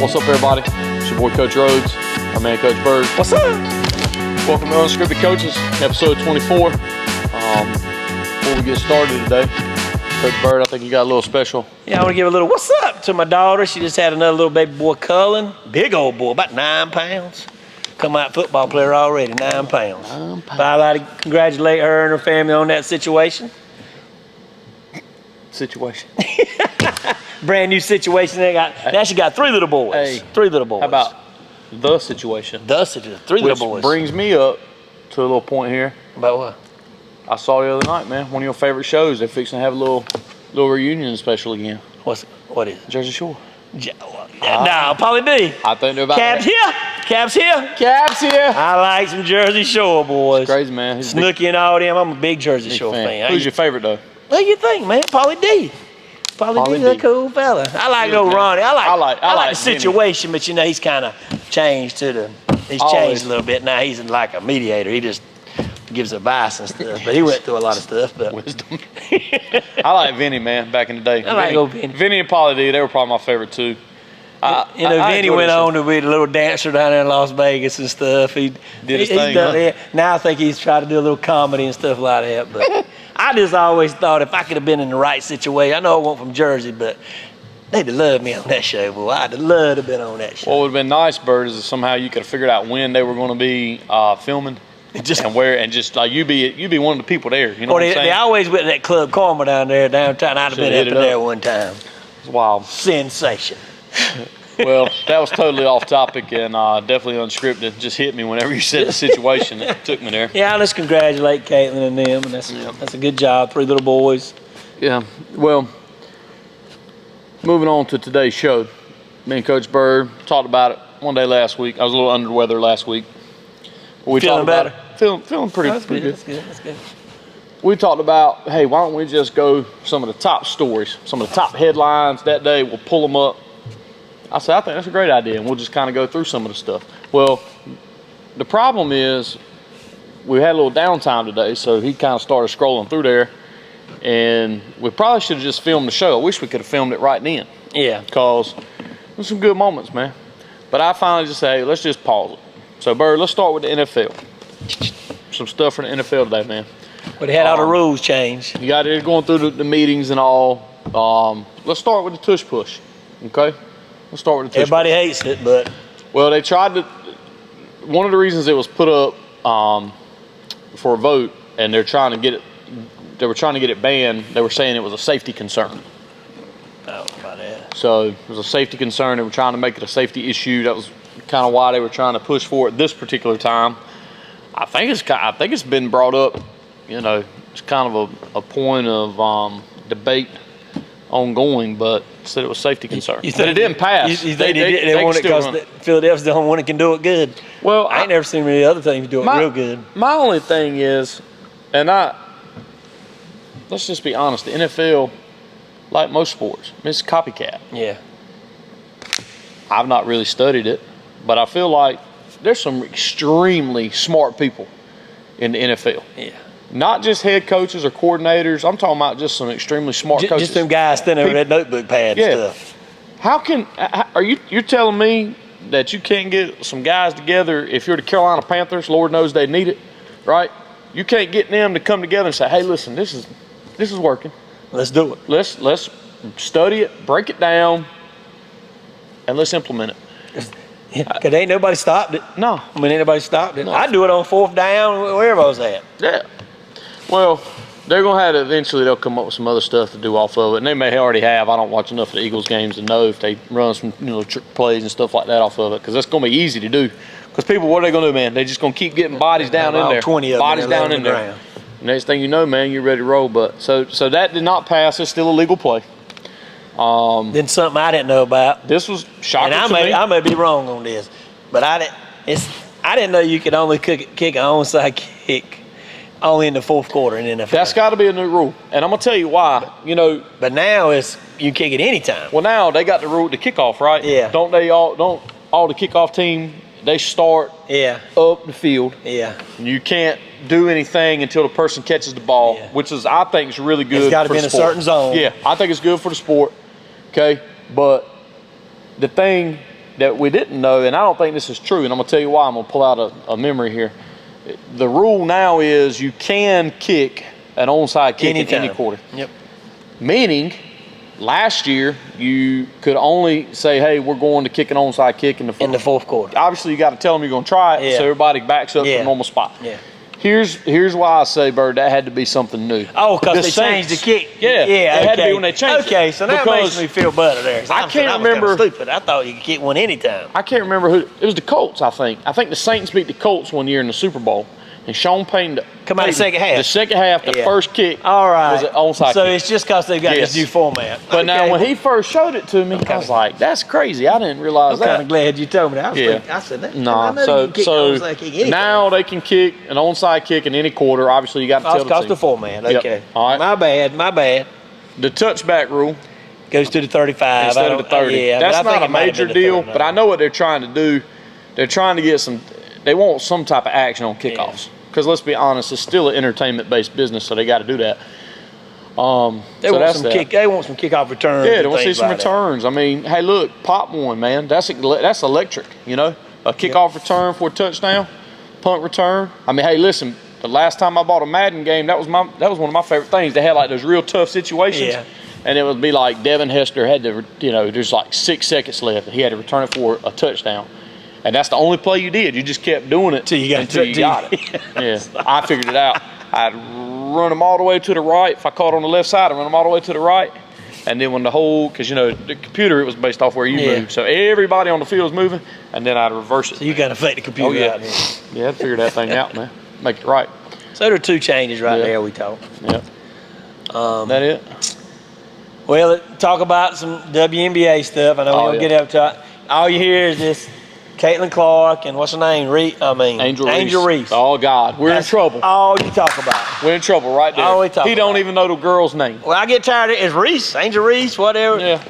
What's up, everybody? It's your boy, Coach Rhodes, our man, Coach Bird. What's up? Welcome to Unscripted Coaches, episode 24. Before we get started today, Coach Bird, I think you got a little special. Yeah, I want to give a little what's up to my daughter. She just had another little baby boy, Cullen. Big old boy, about 9 pounds. Come out football player already, 9 pounds. 9 pounds. But I'd like to congratulate her and her family on that situation. Brand new situation. Now she got 3 little boys. Hey, 3 little boys. How about the situation? The situation. 3 little boys. Which brings me up to a little point here. About what? I saw the other night, man, one of your favorite shows. They're fixing to have a little reunion special again. What is it? Jersey Shore. No, probably D. I think they're about Cab's here. Cab's here. Cab's here. I like some Jersey Shore boys. It's crazy, man. He's Snooki and all them. I'm a big Jersey Shore fan. Who's your favorite, though? What do you think, man? Pauly D. Pauly D's a cool fella. I like little Ronnie. I like the situation, but you know he's kind of changed He's changed a little bit now. He's like a mediator. He just gives advice and stuff. But he went through a lot of stuff. But wisdom. I like Vinny, man. Back in the day, I like old Vinny. Vinny and Pauly D. They were probably my favorite too. Vinny went on to be the little dancer down there in Las Vegas and stuff. He did his thing. Huh? Now I think he's trying to do a little comedy and stuff like that. But I just always thought if I could have been in the right situation, I know I went from Jersey, but they'd have loved me on that show, boy. I'd have loved to have been on that show. What would have been nice, Bird, is if somehow you could have figured out when they were going to be filming. And where, and just like you be one of the people there. You know what I'm saying? They always went to that Club Karma downtown. I'd have been up there one time. It's wild. Sensation. Well, that was totally off topic and definitely unscripted. Just hit me whenever you said the situation that took me there. Yeah, let's congratulate Caitlin and them, and that's a good job. 3 little boys. Yeah. Well, moving on to today's show. Me and Coach Bird talked about it one day last week. I was a little under the weather last week. We feeling better? Feeling pretty good. That's good. We talked about, hey, why don't we just go some of the top stories, some of the top headlines that day. We'll pull them up. I said, I think that's a great idea, and we'll just kind of go through some of the stuff. Well, the problem is we had a little downtime today, so he kind of started scrolling through there, and we probably should have just filmed the show. I wish we could have filmed it right then. Yeah. Because there's some good moments, man. But I finally just said, hey, let's just pause it. So, Bird, let's start with the NFL. Some stuff for the NFL today, man. But they had all the rules changed. You got it going through the meetings and all. Let's start with the tush push, okay? Let's start with the tush Everybody push. hates it, but... Well, they tried to... One of the reasons it was put up for a vote, and they're trying to get it... They were trying to get it banned. They were saying it was a safety concern. Oh, about that. So it was a safety concern. They were trying to make it a safety issue. That was kind of why they were trying to push for it this particular time. I think it's been brought up. You know, it's kind of a point of debate ongoing, but said it was safety concern. But it didn't pass. They want it because Philadelphia's the only one that can do it good. Well, I ain't never seen many other teams do it real good. My only thing is, let's just be honest, the NFL, like most sports, it's copycat. Yeah. I've not really studied it, but I feel like there's some extremely smart people in the NFL. Yeah. Not just head coaches or coordinators. I'm talking about just some extremely smart coaches. Just them guys standing over that notebook pad and stuff. You're telling me that you can't get some guys together if you're the Carolina Panthers? Lord knows they need it, right? You can't get them to come together and say, hey, listen, this is working. Let's do it. Let's study it, break it down, and let's implement it. Yeah, because ain't nobody stopped it. No. I mean, ain't nobody stopped it. No. I'd do it on 4th down, wherever I was at. Yeah. Well, they're going to have to, eventually they'll come up with some other stuff to do off of it. And they may already have. I don't watch enough of the Eagles games to know if they run some trick plays and stuff like that off of it, because that's going to be easy to do. Because people, what are they going to do, man? They're just going to keep getting bodies down in there. 20 of them. Bodies down in there. Next thing you know, man, you're ready to roll. But so that did not pass. It's still a legal play. Then something I didn't know about. This was shocking to me. I may be wrong on this, but I didn't know you could only kick an onside kick only in the 4th quarter in the NFL. That's got to be a new rule, and I'm gonna tell you why. But now you can kick it anytime. Well, now they got the rule to kickoff, right? Yeah. Don't all the kickoff team? They start up the field. Yeah. You can't do anything until the person catches the ball, which is, I think, is really good. It's got to be in a certain zone. Yeah, I think it's good for the sport. Okay, but the thing that we didn't know, and I don't think this is true, and I'm going to tell you why. I'm going to pull out a memory here. The rule now is you can kick an onside kick in any quarter. Yep. Meaning, last year, you could only say, hey, we're going to kick an onside kick in the fourth quarter. Obviously, you got to tell them you're going to try it, so everybody backs up to the normal spot. Yeah. Here's why I say, Bird, that had to be something new. Oh, because they changed the kick. Yeah, it had to be when they changed it. Okay, so that makes me feel better there. I can't remember. Stupid. I thought you could kick one anytime. I can't remember who. It was the Colts, I think. I think the Saints beat the Colts one year in the Super Bowl. And Sean Payton come out the second half. The second half, the first kick was an onside so kick. It's just because they've got this new format. But now when he first showed it to me, I was like, that's crazy. I didn't realize that. I'm kind of glad you told me that. I said that. No, so now they can kick an onside kick in any quarter. Obviously, you got to tell the team. That's the format. Okay. Yep. All right. My bad. The touchback rule goes to the 35 instead of the 30. Yeah, that's not a major deal, but I know what they're trying to do. They're trying to get they want some type of action on kickoffs. Because let's be honest, it's still an entertainment-based business, so they got to do that. They want some kickoff returns. Yeah, they want to see some returns. I mean, hey, look, pop one, man. That's electric. You know, a kickoff return for a touchdown, punt return. I mean, hey, listen. The last time I bought a Madden game, that was one of my favorite things. They had like those real tough situations, and it would be like Devin Hester had to, there's like 6 seconds left, and he had to return it for a touchdown. And that's the only play you did. You just kept doing it until you got it. Yeah, I figured it out. I'd run them all the way to the right. If I caught on the left side, I'd run them all the way to the right. And then when because the computer, it was based off where you move. So everybody on the field was moving, and then I'd reverse it. So you got to fake the computer out there. Yeah, I'd figure that thing out, man. Make it right. So there are 2 changes there we talked. Yeah. That it? Well, talk about some WNBA stuff. I know we're going to get up to it. All you hear is this. Caitlin Clark and what's her name? Angel Reese. Oh, God. We're in trouble. All you talk about. We're in trouble right there. He don't even know the girl's name. Well, I get tired of it. It's Reese, Angel Reese, whatever. Yeah.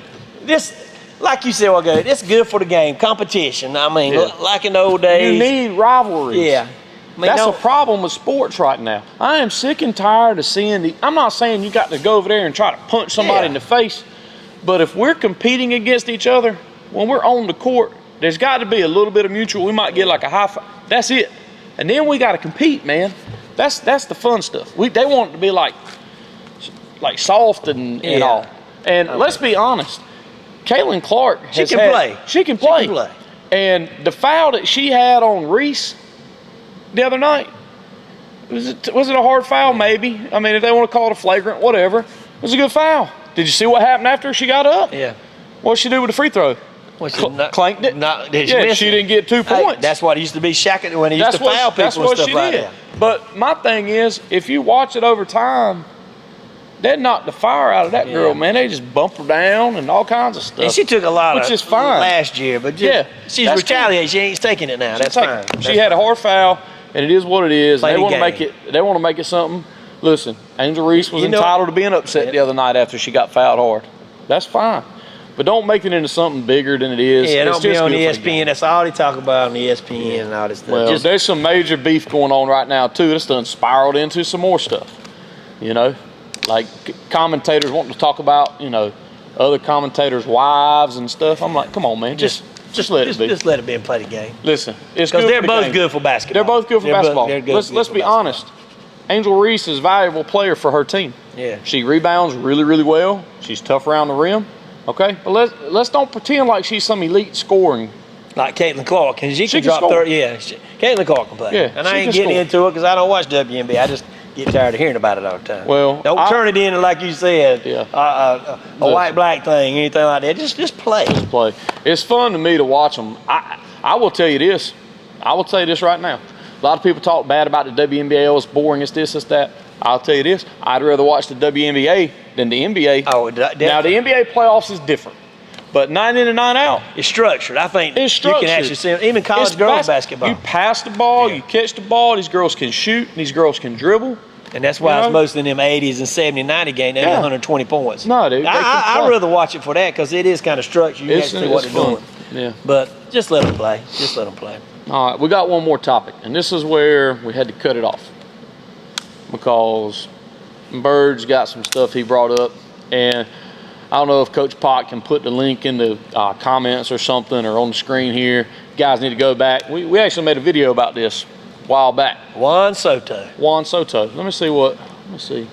This, like you said, it's good for the game. Competition. I mean, like in the old days. You need rivalries. Yeah. I mean, that's a problem with sports right now. I am sick and tired of seeing I'm not saying you got to go over there and try to punch somebody in the face, but if we're competing against each other, when we're on the court, there's got to be a little bit of mutual. We might get like a high five. That's it. And then we got to compete, man. That's the fun stuff. They want it to be like soft and all. And let's be honest, Caitlin Clark She can play. She can play. And the foul that she had on Reese the other night, was it a hard foul? Maybe. I mean, if they want to call it a flagrant, whatever. It was a good foul. Did you see what happened after she got up? Yeah. What'd she do with the free throw? Clanked it. She didn't get 2 points. That's what it used to be Shaq when he used to foul people and stuff like that. But my thing is, if you watch it over time, they knocked the fire out of that girl, man. They just bumped her down and all kinds of stuff. And she took a lot which is fine. Last year, but she's retaliating. She ain't taking it now. That's fine. She had a hard foul, and it is what it is. They want to make it. They want to make it something. Listen, Angel Reese was entitled to being upset the other night after she got fouled hard. That's fine. But don't make it into something bigger than it is. Yeah, don't be on ESPN. That's all they talk about on ESPN and all this stuff. Well, there's some major beef going on right now, too. It's done spiraled into some more stuff. Like commentators wanting to talk about, other commentators' wives and stuff. I'm like, come on, man. Just let it be. Just let it be and play the game. Listen, it's because they're both good for basketball. They're both good for basketball. Let's be honest. Angel Reese is a valuable player for her team. Yeah. She rebounds really, really well. She's tough around the rim. Okay, but let's don't pretend like she's some elite scoring. Like Caitlin Clark, because she can drop 30. Yeah, Caitlin Clark can play. Yeah, and I ain't getting into it because I don't watch WNBA. I just get tired of hearing about it all the time. Well, don't turn it into, like you said, a white-black thing, anything like that. Just play. Just play. It's fun to me to watch them. I will tell you this. I will tell you this right now. A lot of people talk bad about the WNBA. Oh, it's boring. It's this, it's that. I'll tell you this. I'd rather watch the WNBA than the NBA. Oh, now, the NBA playoffs is different. But 9 in and 9 out. It's structured. I think it's structured. You can actually see it. Even college girls basketball. You pass the ball, you catch the ball. These girls can shoot, and these girls can dribble. And that's why it's most of them 80s and 70, 90 games. They 120 points. No, dude. I'd rather watch it for that because it is kind of structured. You can see what they're doing. Yeah. But just let them play. Just let them play. All right. We got one more topic, and this is where we had to cut it off because Bird's got some stuff he brought up, and I don't know if Coach Pot can put the link in the comments or something or on the screen here. You guys need to go back. We actually made a video about this a while back. Juan Soto. Let me see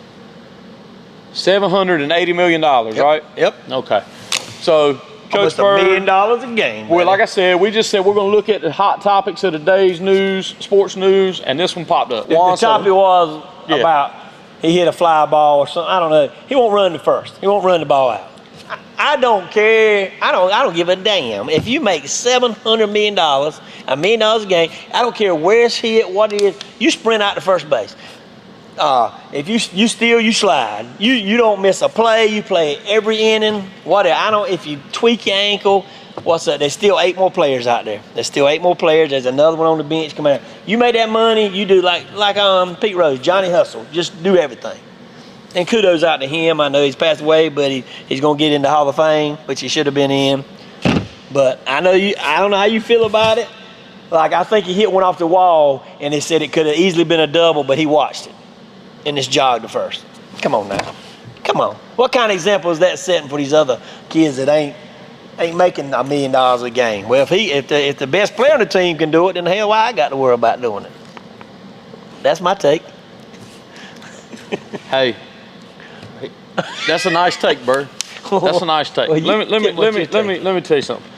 $780 million, right? Yep. Okay. So, Coach Bird, $1 million a game. Well, like I said, we just said we're going to look at the hot topics of the day's news, sports news, and this one popped up. The topic was about he hit a fly ball or something. I don't know. He won't run the first. He won't run the ball out. I don't care. I don't give a damn. If you make $700 million, $1 million a game, I don't care where it's hit, what it is, you sprint out to first base. If you steal, you slide. You don't miss a play. You play every inning. Whatever. If you tweak your ankle, what's that? There's still 8 more players out there. There's still 8 more players. There's another one on the bench coming out. You made that money. You do like Pete Rose, Johnny Hustle. Just do everything. And kudos out to him. I know he's passed away, but he's gonna get in the Hall of Fame, which he should have been in. But I don't know how you feel about it. Like, I think he hit one off the wall, and they said it could have easily been a double, but he watched it. And it's jogged to first. Come on now. Come on. What kind of example is that setting for these other kids that ain't making $1 million a game? Well, if the best player on the team can do it, then hell, why I got to worry about doing it? That's my take. Hey, that's a nice take, Bird. That's a nice take. Well, let me tell you something.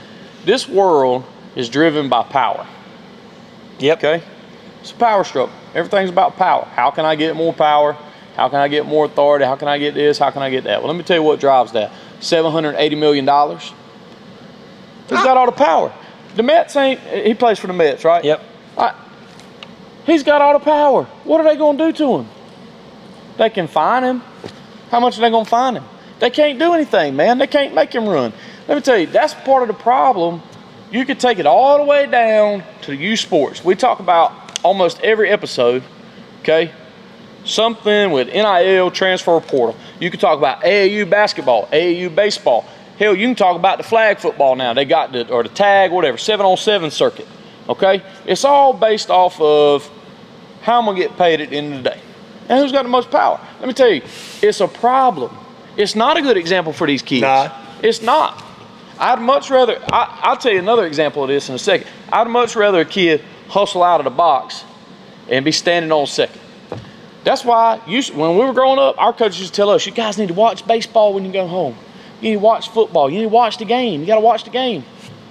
This world is driven by power. Yep. Okay? It's a power struggle. Everything's about power. How can I get more power? How can I get more authority? How can I get this? How can I get that? Well, let me tell you what drives that. $780 million. Who's got all the power? The Mets he plays for the Mets, right? Yep. He's got all the power. What are they going to do to him? They can fine him. How much are they going to fine him? They can't do anything, man. They can't make him run. Let me tell you, that's part of the problem. You could take it all the way down to youth sports. We talk about almost every episode, okay? Something with NIL, transfer portal. You could talk about AAU basketball, AAU baseball. Hell, you can talk about the flag football now. They got the tag, whatever, 7-on-7 circuit, okay? It's all based off of how I'm going to get paid at the end of the day. And who's got the most power? Let me tell you, it's a problem. It's not a good example for these kids. Nah. It's not. I'd much rather, I'll tell you another example of this in a second. I'd much rather a kid hustle out of the box and be standing on second. That's why when we were growing up, our coaches used to tell us, you guys need to watch baseball when you go home. You need to watch football. You need to watch the game. You got to watch the game.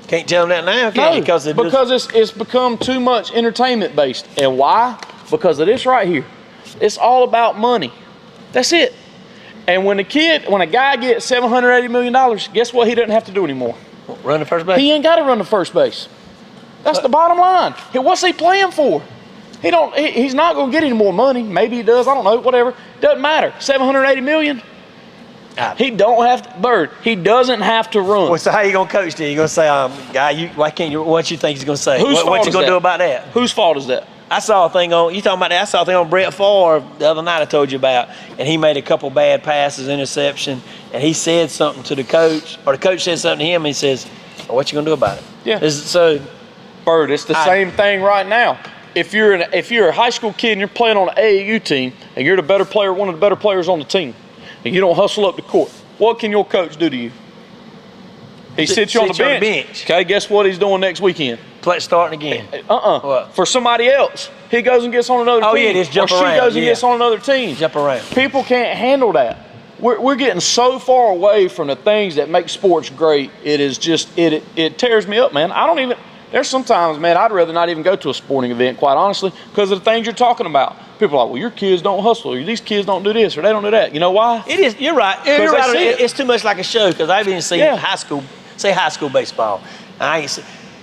Can't tell them that now, can you? Because it's become too much entertainment based. And why? Because of this right here. It's all about money. That's it. And when a guy gets $780 million, guess what he doesn't have to do anymore? Run to first base? He ain't got to run to first base. That's the bottom line. What's he playing for? He's not going to get any more money. Maybe he does. I don't know. Whatever. Doesn't matter. $780 million. He doesn't have to run. Well, so how you going to coach then? You going to say, guy, what you think he's going to say? What you going to do about that? Whose fault is that? I saw a thing on Brett Favre the other night I told you about, and he made a couple bad passes, interception, and he said something to the coach, or the coach said something to him, and he says, well, what you going to do about it? Yeah. Bird, it's the same thing right now. If you're a high school kid and you're playing on an AAU team, and you're the better player, one of the better players on the team, and you don't hustle up the court, what can your coach do to you? He sits you on the bench. Okay, guess what he's doing next weekend? Starting again. What? For somebody else. He goes and gets on another team. Oh, yeah, just jump around. Or she goes and gets on another team. Jump around. People can't handle that. We're getting so far away from the things that make sports great. It is just, it tears me up, man. There's sometimes, man, I'd rather not even go to a sporting event, quite honestly, because of the things you're talking about. People are like, well, your kids don't hustle, or these kids don't do this, or they don't do that. You know why? It is, you're right. You're right. It's too much like a show, because I've even seen high school baseball.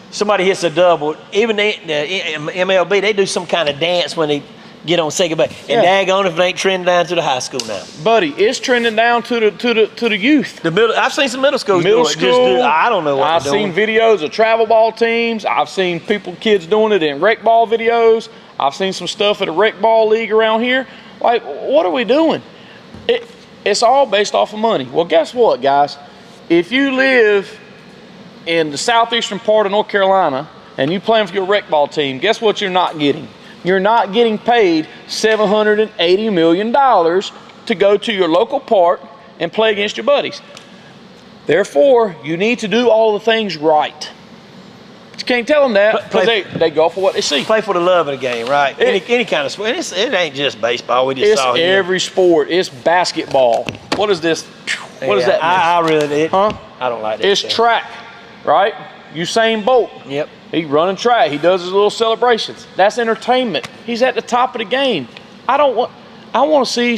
Somebody hits a double, even the MLB, they do some kind of dance when they get on second base. And daggone if it ain't trending down to the high school now. Buddy, it's trending down to the youth. I've seen some middle schools do it. I don't know what I've seen videos of travel ball teams. I've seen kids doing it in rec ball videos. I've seen some stuff at a rec ball league around here. Like, what are we doing? It's all based off of money. Well, guess what, guys? If you live in the southeastern part of North Carolina and you playing for your rec ball team, guess what you're not getting? You're not getting paid $780 million to go to your local park and play against your buddies. Therefore, you need to do all the things right. But you can't tell them that because they go for what they see. Play for the love of the game, right? Any kind of sport. It ain't just baseball. We just saw it. It's every sport. It's basketball. What is this? What does that mean? I really, huh? I don't like that. It's track, right? Usain Bolt. Yep. He running track. He does his little celebrations. That's entertainment. He's at the top of the game. I want to see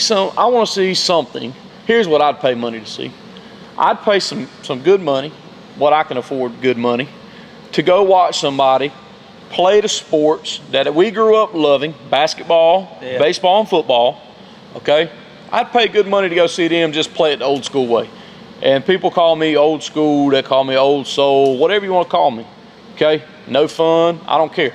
something. Here's what I'd pay money to see. I'd pay some good money, what I can afford good money, to go watch somebody play the sports that we grew up loving, basketball, baseball, and football, okay? I'd pay good money to go see them just play it the old school way. And people call me old school, they call me old soul, whatever you want to call me, okay? No fun, I don't care.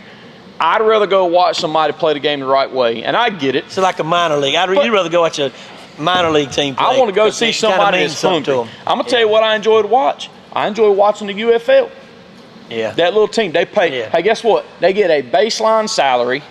I'd rather go watch somebody play the game the right way, and I get it. It's like a minor league. You'd rather go watch a minor league team play. I want to go see somebody that's hungry. I'm going to tell you what I enjoy to watch. I enjoy watching the UFL. Yeah. That little team, they pay. Hey, guess what? They get a baseline salary,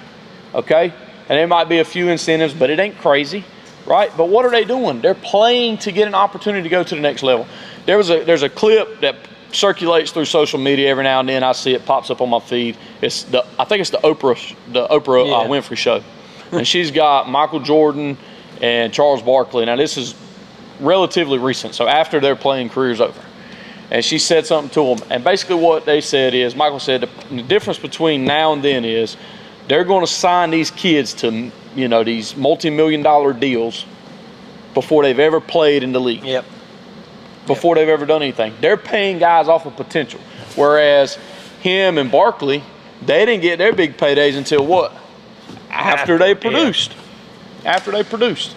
okay? And there might be a few incentives, but it ain't crazy, right? But what are they doing? They're playing to get an opportunity to go to the next level. There's a clip that circulates through social media every now and then. I see it pops up on my feed. I think it's the Oprah Winfrey show, and she's got Michael Jordan and Charles Barkley. Now this is relatively recent, so after their playing career's over. And she said something to them, and basically what they said is, Michael said, the difference between now and then is they're going to sign these kids to, these multi-million-dollar deals before they've ever played in the league. Yep. Before they've ever done anything. They're paying guys off of potential. Whereas him and Barkley, they didn't get their big paydays until what? After they produced. Yeah. After they produced.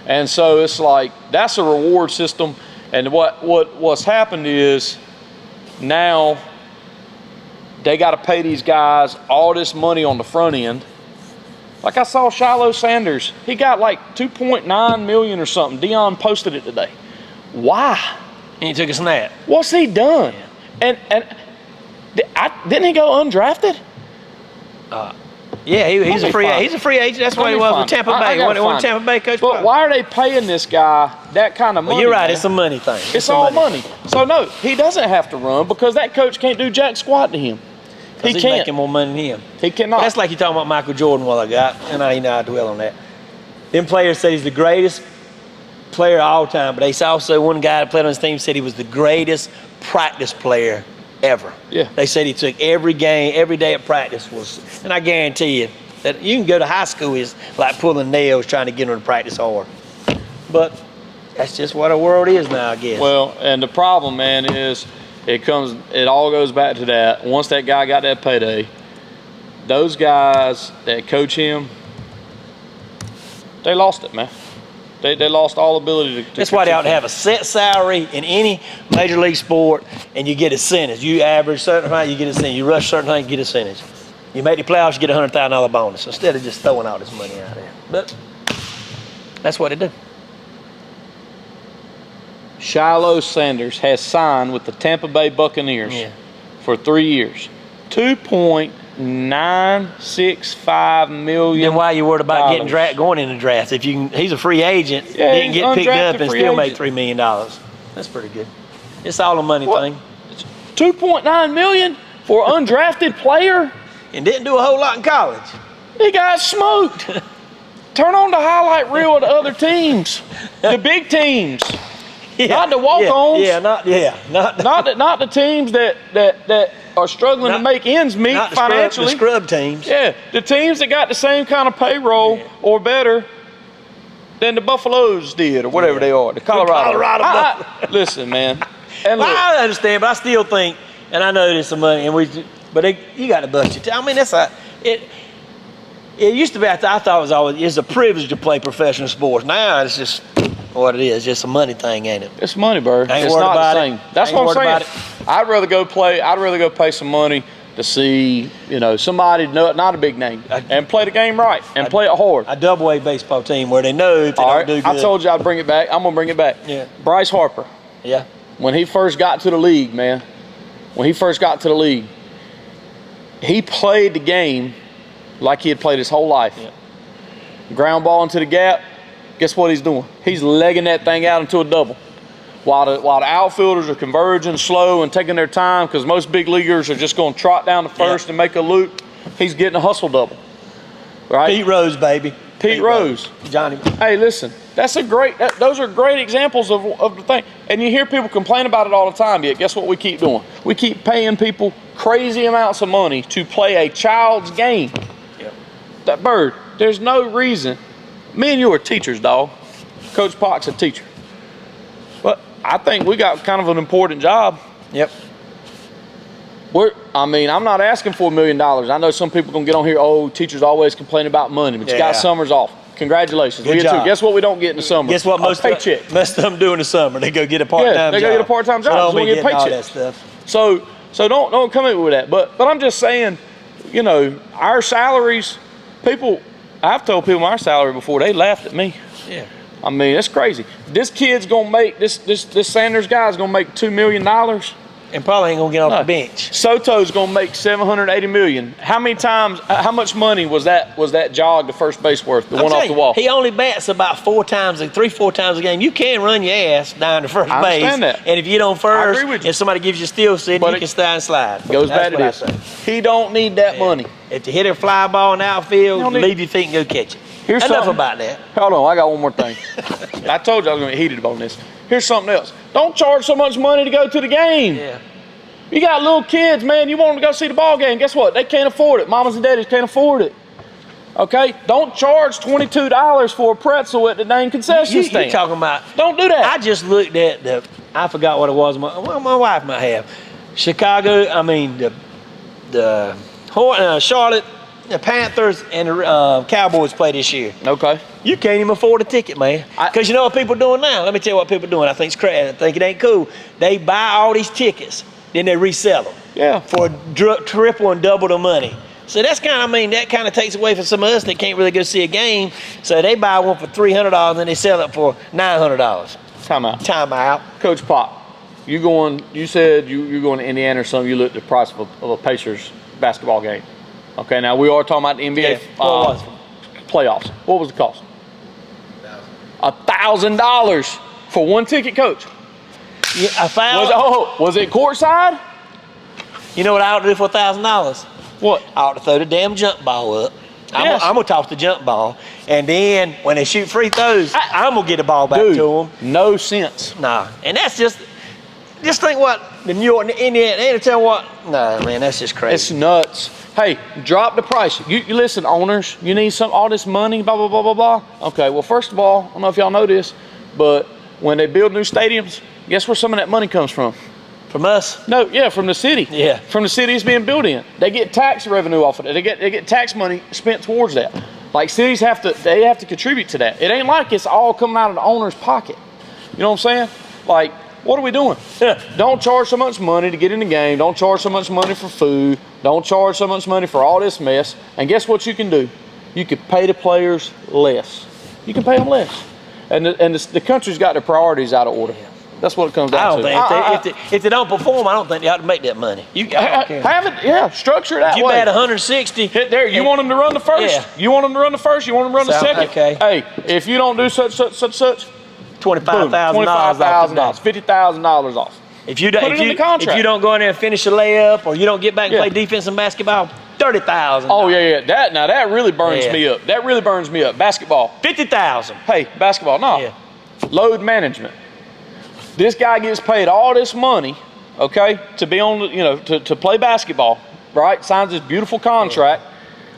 And so it's like, that's a reward system. And what's happened is now they got to pay these guys all this money on the front end. Like I saw Shiloh Sanders, he got like $2.9 million or something. Dion posted it today. Why? And he took a snap. What's he done? Yeah. And didn't he go undrafted? Yeah, he's a free agent. That's why he was with Tampa Bay. One Tampa Bay coach. But why are they paying this guy that kind of money? Well, you're right. Man? It's a money thing. It's all money. So no, he doesn't have to run because that coach can't do jack squat to him. He's making more money than him. He cannot. That's like you talking about Michael Jordan. While I got, and I dwell on that. Them players said he's the greatest player of all time, but they also one guy that played on his team said he was the greatest practice player ever. Yeah. They said he took every game, every day of practice and I guarantee you that you can go to high school is like pulling nails trying to get them to practice hard. But that's just what the world is now, I guess. Well, and the problem, man, is it all goes back to that. Once that guy got that payday, those guys that coach him, they lost it, man. They lost all ability to That's why they ought to have a set salary in any major league sport, and you get a percentage. You average certain amount, you get a percentage. You rush certain things, you get a percentage. You make the playoffs, you get a $100,000 bonus instead of just throwing all this money out there. But that's what they do. Shiloh Sanders has signed with the Tampa Bay Buccaneers for 3 years. $2.965 million. Then why are you worried about going in the draft? If he's a free agent, didn't get picked up and still make $3 million. That's pretty good. It's all a money thing. $2.9 million for an undrafted player, and didn't do a whole lot in college. He got smoked. Turn on the highlight reel of the other teams, the big teams. Not the walk-ons. Not the teams that are struggling to make ends meet financially. The scrub teams. Yeah, the teams that got the same kind of payroll or better than the Buffaloes did, or whatever they are. The Colorado. Listen, man. And look, I understand, but I still think, and I know there's some money, you got to bust your. I mean, it used to be. I thought it's a privilege to play professional sports. Now it's just what it is, just a money thing, ain't it? It's money, bro. It's not the same. That's what I'm saying. I'd rather go pay some money to see, somebody not a big name and play the game right and play it hard. A double-A baseball team where they know if they don't do good. I told you I'd bring it back. I'm gonna bring it back. Yeah. Bryce Harper. Yeah. When he first got to the league, man. He played the game like he had played his whole life. Yeah. Ground ball into the gap. Guess what he's doing? He's legging that thing out into a double. while the outfielders are converging slow and taking their time because most big leaguers are just going to trot down to first and make a loop, he's getting a hustle double. Right? Pete Rose, baby. Pete Rose. Johnny. Hey, listen, those are great examples of the thing. And you hear people complain about it all the time, yet guess what we keep doing? We keep paying people crazy amounts of money to play a child's game. Yep. That Bird, there's no reason. Me and you are teachers, dog. Coach Pock's a teacher. But I think we got kind of an important job. Yep. I'm not asking for $1 million. I know some people are going to get on here, oh, teachers always complain about money, but you got summers off. Congratulations. Good job. Guess what we don't get in the summer? Guess what most of them do in the summer? They go get a part-time job. They go get a part-time job. So we get all that stuff. So don't come in with that. But I'm just saying, you know, our salaries, I've told people my salary before, they laughed at me. Yeah. I mean, it's crazy. This kid's gonna make this Sanders guy's gonna make $2 million. And probably ain't gonna get off the bench. Soto's gonna make $780 million. How many times? How much money was that jog to first base worth? The one off the wall. He only bats about 4 times a game. You can run your ass down to first base. I understand that. And if you don't first, I agree with you. if somebody gives you a steal sit, you can stand and slide. Goes back to this. He don't need that money. If you hit a fly ball in the outfield, leave your feet and go catch it. Here's enough about that. Hold on, I got one more thing. I told you I was gonna get heated on this. Here's something else. Don't charge so much money to go to the game. Yeah. You got little kids, man. You want them to go see the ball game. Guess what? They can't afford it. Mamas and daddies can't afford it. Okay? Don't charge $22 for a pretzel at the dang concession stand. You talking about? Don't do that. I just looked at I forgot what it was. My wife might have. Charlotte, the Panthers and the Cowboys play this year. Okay. You can't even afford a ticket, man. Because you know what people are doing now? Let me tell you what people are doing. I think it's crazy. I think it ain't cool. They buy all these tickets, then they resell them. Yeah. For triple and double the money. So that's that kind of takes away from some of us that can't really go see a game. So they buy one for $300 and they sell it for $900. Time out. Coach Pop, you said you're going to Indiana or something. You looked at the price of a Pacers basketball game. Okay, now we are talking about the NBA playoffs. What was the cost? $1,000 for one ticket, Coach. Yeah, I found. Was it courtside? You know what I ought to do for $1,000? What? I ought to throw the damn jump ball up. Yes. I'm gonna toss the jump ball, and then when they shoot free throws, I'm gonna get the ball back to them. No sense. Nah, and that's just think what the New York, Indiana, they tell what. Nah, man, that's just crazy. It's nuts. Hey, drop the price. You listen, owners. You need all this money. Blah blah blah blah blah. Okay. Well, first of all, I don't know if y'all know this, but when they build new stadiums, guess where some of that money comes from? From us? No, yeah, from the city. Yeah. From the city it's being built in. They get tax revenue off of it. They get tax money spent towards that. Like cities have to contribute to that. It ain't like it's all coming out of the owner's pocket. You know what I'm saying? Like, what are we doing? Don't charge so much money to get in the game. Don't charge so much money for food. Don't charge so much money for all this mess. And guess what you can do? You can pay the players less. You can pay them less. And the country's got their priorities out of order. That's what it comes down to. I don't think if they don't perform, I don't think they ought to make that money. Have it, structure it that way. If you bat 160, hit there. You want them to run the first. Yeah. You want them to run the first. You want them to run the second. Okay. Hey, if you don't do such, $25,000, $50,000 off. If you don't go in there and finish a layup, or you don't get back and play defense in basketball, $30,000. Oh yeah. That really burns me up. That really burns me up. Basketball. $50,000. Hey, basketball. No. Yeah. Load management. This guy gets paid all this money, okay, to be on, to play basketball, right? Signs this beautiful contract,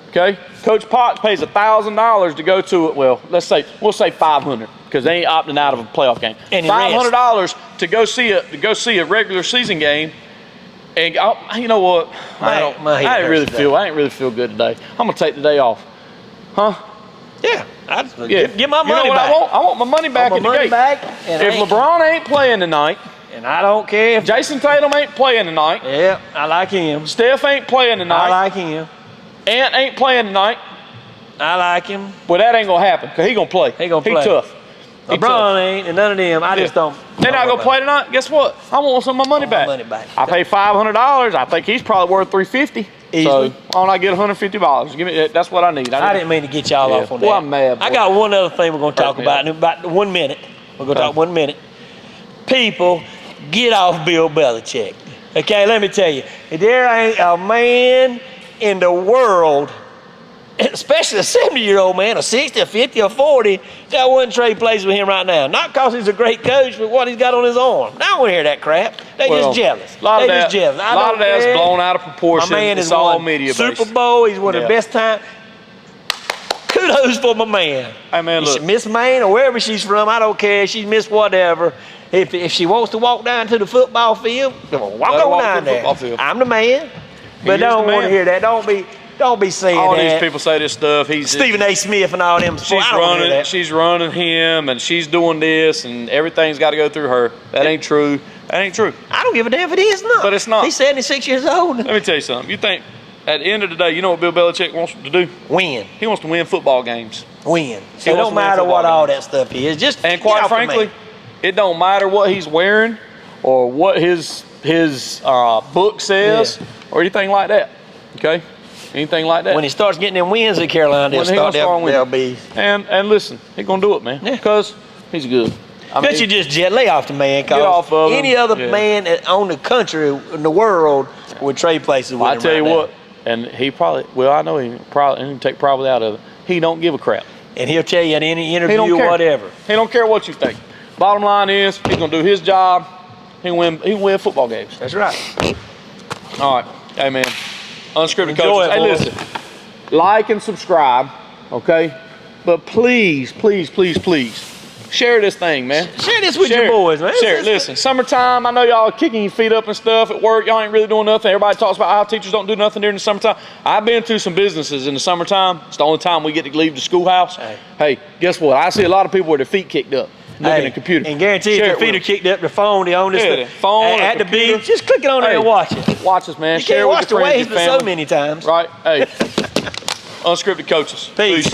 okay? Coach Potts pays $1,000 to go to it. Well, we'll say $500 because they ain't opting out of a playoff game. $500 to go see a regular season game, and you know what? I ain't really feel good today. I'm gonna take the day off, huh? Yeah. Get my money back. I want my money back in the game. If LeBron ain't playing tonight, and I don't care if Jason Tatum ain't playing tonight. Yeah, I like him. Steph ain't playing tonight. I like him. Ant ain't playing tonight. I like him. Well, that ain't gonna happen because he gonna play. He tough. LeBron ain't, and none of them. I just don't. They're not gonna play tonight. Guess what? I want some of my money back. I pay $500. I think he's probably worth $350. Easily. So why don't I get $150? Give me. That's what I need. I didn't mean to get y'all off on that. Well, I'm mad. I got one other thing we're gonna talk about in about 1 minute. We're gonna talk 1 minute. people get off Bill Belichick. Okay, let me tell you, there ain't a man in the world, especially a 70-year-old man, a 60, a 50, or 40, that wouldn't trade places with him right now. Not because he's a great coach, but what he's got on his arm. I don't want to hear that crap. They just jealous. A lot of that's blown out of proportion. My man it's is all won media Super Bowl. He's won the best time. Kudos for my man. Hey, man, look. Miss Maine or wherever she's from, I don't care. She's Miss whatever. If she wants to walk down to the football field, walk on down there. I'm the man. But don't want to hear that. Don't be saying all that. All these people say this stuff. He's Stephen A. Smith and all them. She's running him, and she's doing this, and everything's got to go through her. That ain't true. That ain't true. I don't give a damn if it is not. But it's not. He's 76 years old. Let me tell you something. You think at the end of the day, you know what Bill Belichick wants to do? Win. He wants to win football games. Win. So it don't matter what all that stuff is. Just and quite frankly, it don't matter what he's wearing or what his book says or anything like that. Okay. Anything like that. When he starts getting them wins at Carolina, they'll be. And listen, he's gonna do it, man. Yeah. Because he's good. You just lay off the man. Get off of any other man on the country in the world would trade places with him. I tell you what, and he probably. Well, I know he can take probably out of it. He don't give a crap. And he'll tell you in any interview or whatever. He don't care what you think. Bottom line is, he's gonna do his job. He win football games. That's right. All right, hey man. Unscripted Coaches. Hey, listen, like and subscribe, okay? But please, please, please, please, share this thing, man. Share this with your boys, man. Share it. Listen, summertime, I know y'all are kicking your feet up and stuff at work. Y'all ain't really doing nothing. Everybody talks about how teachers don't do nothing during the summertime. I've been through some businesses in the summertime. It's the only time we get to leave the schoolhouse. Hey, guess what? I see a lot of people with their feet kicked up. Looking at the computer. And guarantee if your feet are kicked up, the phone, they own this phone at the beach. Just click it on there and watch it. Watch us, man. You can't watch the waves so many times. Right? Hey, Unscripted Coaches. Peace.